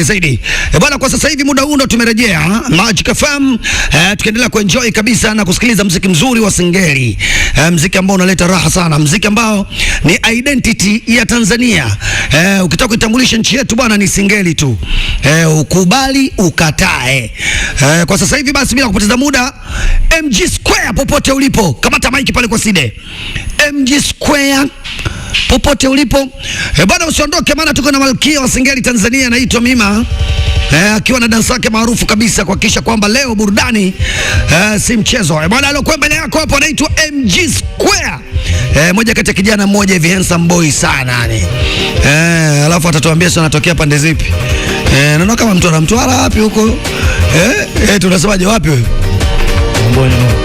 Zaidi. Bwana, kwa sasa hivi muda huu ndo tumerejea Magic FM, tukiendelea kuenjoy kabisa na kusikiliza muziki mzuri wa Singeli. Muziki ambao unaleta raha sana, muziki ambao ni identity ya Tanzania. Ukitaka kuitambulisha nchi yetu bwana ni Singeli tu. Ukubali ukatae. Kwa sasa hivi basi bila kupoteza muda, MG Square popote ulipo, kamata mic pale kwa Side. MG Square popote ulipo. Bwana usiondoke, maana tuko na malkia wa Singeli Tanzania anaitwa Mima. Akiwa na dansa yake maarufu kabisa kuhakikisha kwamba leo burudani si mchezo. Bwana alokuwa mbele yako hapo anaitwa MG Square. Moja kati ya kijana mmoja hivi handsome boy sana yani. Alafu atatuambia sio anatokea pande zipi. Naona kama mtu anamtwala wapi huko. Tunasemaje wapi wewe?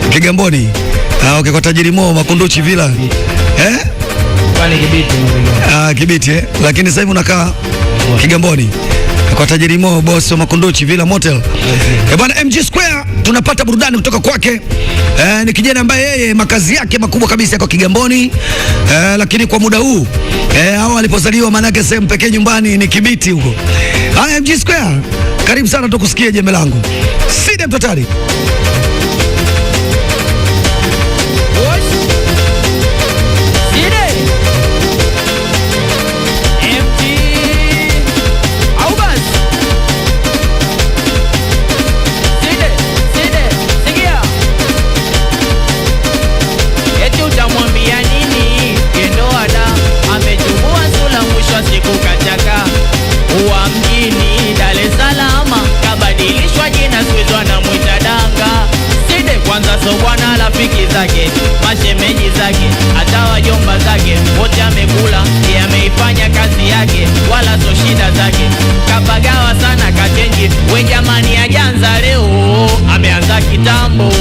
Kigamboni. Okay, kwa tajiri Mo Makunduchi Villa. Pale Kibiti. Kibiti lakini sasa hivi unakaa Kigamboni kwa tajiri Mo boss wa Makunduchi Villa Motel. Bwana MG Square tunapata burudani kutoka kwake. Ni kijana ambaye yeye makazi yake makubwa kabisa yako Kigamboni. Lakini kwa muda huu hao alipozaliwa manake sehemu pekee nyumbani ni Kibiti huko. MG Square karibu sana tukusikie jembe langu. Side mtotari. So bwana rafiki zake, mashemeji zake, hata wajomba zake, wote amekula, yeye ameifanya kazi yake, wala so shida zake. Kapagawa sana kachenji, we jamani ajanza leo, ameanza kitambo.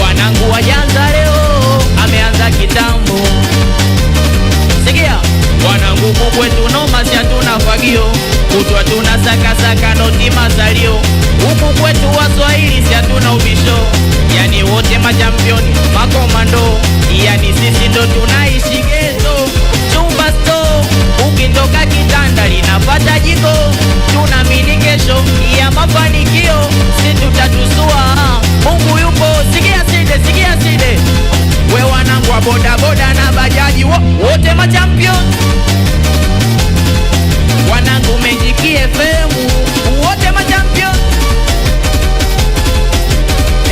Wanangu wajanza leo, ameanza kitambo. Sikia, wanangu kwetu noma si hatuna fagio, kutwa tuna saka noti mazalio. Huku kwetu Waswahili si hatuna ubisho, yani wote machampioni, makomando, yani sisi ndo tunaishi geto. Chumba sto, ukitoka kitanda linapata jiko, tunaamini kesho ya mafanikio, si tutatusua, Mungu yupo. Sikia Side, we wanangu wa boda boda na bajaji, wote machampioni. Wanangu Magic FM, wote machampioni.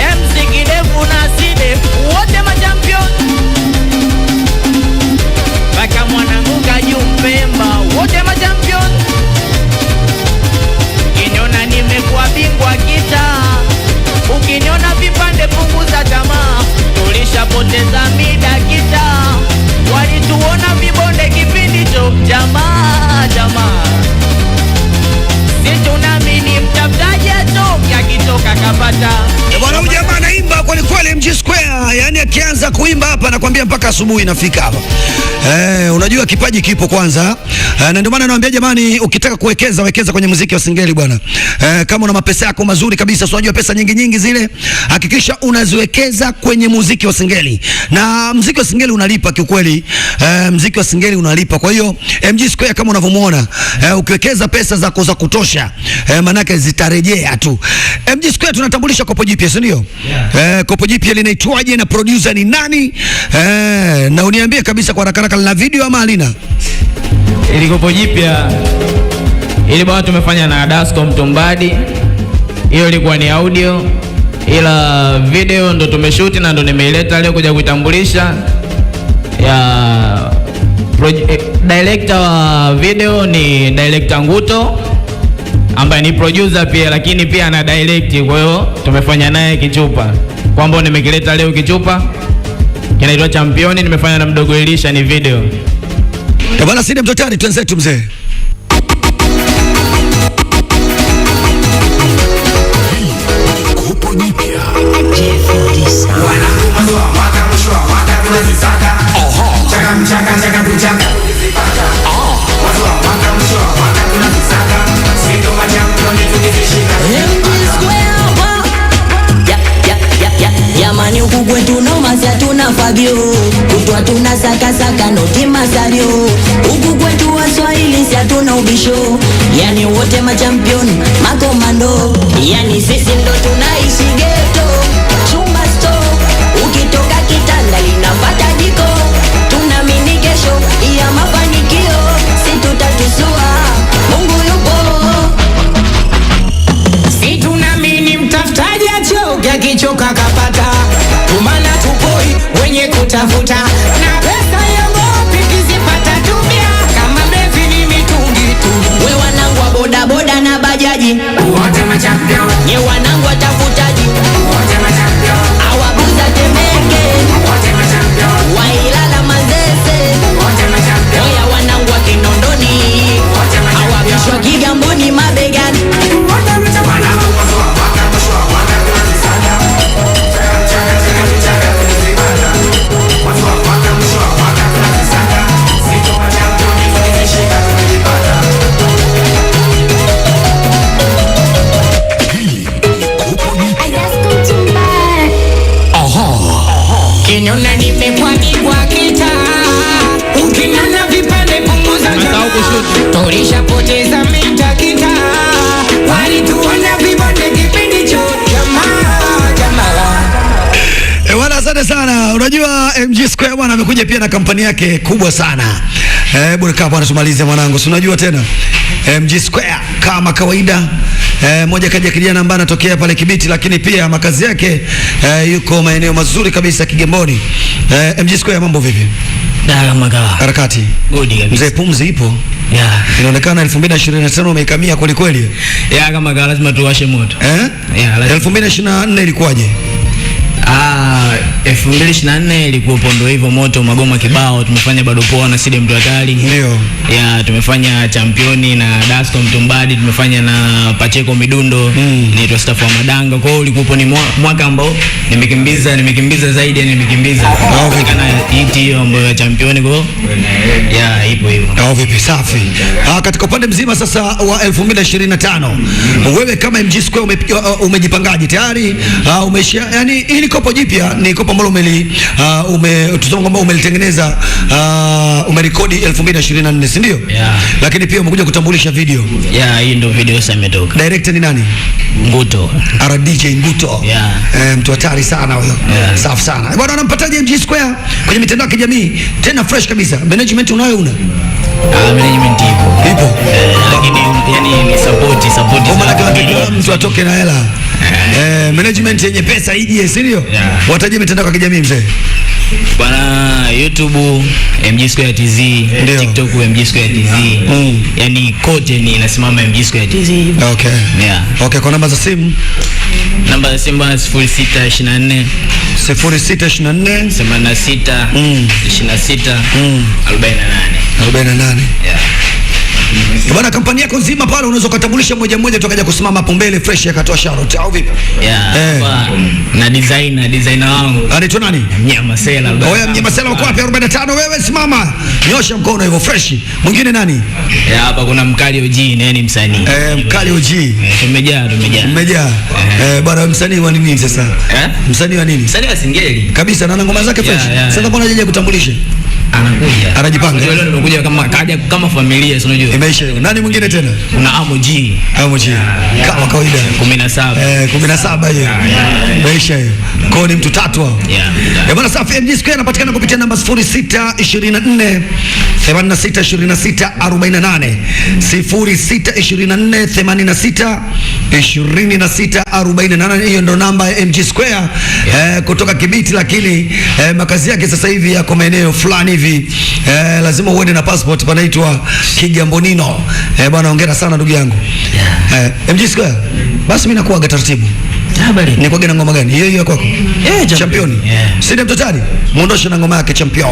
MC Kidevu na Side, wote machampioni. Baka mwanangu Kaju Mpemba, wote machampioni. Ukiniona nimekuwa bingwa kita, ukiniona vipande punguza tamaa, tulishapoteza mida kita, walituona vibonde kipindi cho jamaa. Situnamini mtafutaji atoki, akitoka kapata. Bwana huyu jamaa anaimba kweli kweli MG Square, yani akianza kuimba hapa nakwambia mpaka asubuhi inafika hapa. Unajua kipaji kipo kwanza. Na ndio maana nawaambia jamani, ukitaka kuwekeza wekeza kwenye muziki wa Singeli bwana. Kama una mapesa yako mazuri kabisa, unajua pesa nyingi zile, hakikisha unaziwekeza kwenye muziki wa Singeli. Na muziki wa Singeli unalipa kiukweli. Muziki wa Singeli unalipa. Kwa hiyo MG Square kama unavyomuona, ukiwekeza pesa zako za kutosha, manake zitarejea tu. MG Square tunatambulisha kopo jipya, si ndio? Kopo jipya linaitwaje na producer ni nani? Na uniambie kabisa kwa haraka lina video ama halina? Ili kopo jipya ili bwana tumefanya na Dasco Mtumbadi. Hiyo ilikuwa ni audio, ila video ndo tumeshoot na ndo nimeileta leo kuja kuitambulisha. Director wa video ni director Nguto ambaye ni producer pia, lakini pia ana direct. Kwa hiyo tumefanya naye kichupa, kwamba nimekileta leo kichupa kinaitwa Championi, nimefanya na mdogo Elisha, ni video. Bwana Side mtotari, twenzetu mzee. Jamani huku kwetu noma si hatuna fagio, kutwa tuna saka noti mazalio. Huku kwetu Waswahili si hatuna ubisho, yani wote machampioni, makomando, yani sisi ndo tunaishi ghetto. Chumba store, ukitoka kitanda linapata jiko, tunaamini kesho ya mafanikio, si tutatusua, Mungu yupo. Si tunaamini mtafutaji achoke, akichoka kapata, tumana tupoi wenye kutafuta, na pesa yogopi kizipata tumia, kama mlevi ni mitungi tu. We wanangu wa boda boda na bajaji, Wote machampion, nye wanangu watafutaji, wote machampion, awabuza Temeke, wote machampion, Wailala Manzese, wote machampion, oya wanangu wa Kinondoni, wote awabishwa machampion, Kigamboni mabegani. wote machampion. Kinyona nimekwamikwa kitaa, ukiniona vipande punguza jamaa, torisha poteza mita kitaa, walituona vibonde kipindi cho jamaa. Bwana, asante sana. Unajua MG Square bwana amekuja pia na kampani yake kubwa sana. Bwana kama bwana tumalize mwanangu. Si unajua tena MG Square kama kawaida, moja kaja kijana ambaye anatokea pale Kibiti, lakini pia makazi yake yuko maeneo mazuri kabisa Kigamboni. MG Square, mambo vipi? Harakati. Good kabisa. Mzee, pumzi ipo. Yeah. Inaonekana 2025 umeikamia kweli kweli. Yeah, kama kawa lazima tuwashe moto. Yeah, 2024 ilikuwaje? 2024 ilikuwa pondo hivyo moto, magoma kibao, tumefanya bado poa na Side Mtu Hatari. Ndio. Yeah, tumefanya championi na Dasko Mtumbadi, tumefanya na Pacheko Midundo, naitwa Staff wa Madanga. Kwa hiyo ulikuwa ni mwaka ambao nimekimbiza zaidi, yani nimekimbiza. Kana hiti hiyo ambayo ya championi kwa. Yeah, ipo hivyo. Vipi, safi. Katika upande mzima sasa wa 2025, wewe kama MG Square umejipangaje tayari? Umeshia, yani hili kopo jipya ni kopo ambalo tuseme kwamba umelitengeneza, umerekodi 2024, si ndio? Yeah. Lakini pia umekuja kutambulisha video. Yeah, hii ndio video sasa imetoka. Director ni nani? Nguto. RDJ Nguto. Yeah. Mtu hatari sana huyo. Yeah. Safi sana. Bwana, unampataje MG Square kwenye mitandao ya kijamii? Tena fresh kabisa. Management unayo una? Management ipo. Lakini yani ni support. Kwa maana mtu atoke na hela. Management yenye pesa ije, si ndio? Yeah. Wataje mitandao ya kijamii mzee? Bwana, YouTube MG Square TZ, TikTok MG Square TZ. Yani kote ni inasimama MG Square TZ. Okay. Yeah. Okay, kwa namba za simu? Namba za simu 0624 0624 86 26 48. Yeah. Bwana, kampani yako nzima pale unaweza kutambulisha moja moja tukaja kusimama hapo mbele fresh akatoa shout au vipi? Yeah. Na designer wangu. Anaitwa nani? Mnyama Sela. Oya, Mnyama Sela uko wapi? 45 wewe simama. Nyosha mkono hivyo fresh. Mwingine nani? Hapa kuna Mkali OG, ni msanii. Mkali OG. Tumejaa. Bwana, msanii wa nini sasa? Msanii wa nini? Msanii wa Singeli. Kabisa, na ngoma zake fresh. Sasa mbona hajaje kutambulisha? Anakuja. Anajipanga. Leo nimekuja kama familia, si unajua. Imeisha hiyo. Nani mwingine tena? Kuna Amo G. Kama kawaida. 17. 17 hiyo. Imeisha hiyo. Kwa ni mtu tatu hao. Yeah. Bwana, safi. MG Square anapatikana kupitia namba 0624 86 26 48. 0624 86 26 48. Hiyo ndo namba ya MG Square kutoka Kibiti, lakini makazi yake sasa hivi yako maeneo fulani hivi. Lazima uende na passport, panaitwa Kigambonino. Bwana, hongera sana ndugu yangu. MG Square. Basi mimi nakuaga taratibu. Habari. Ni kwa ngoma gani? Hiyo kwako? Champion. Side Mtu Hatari. Muondoshe na ngoma yake Champion.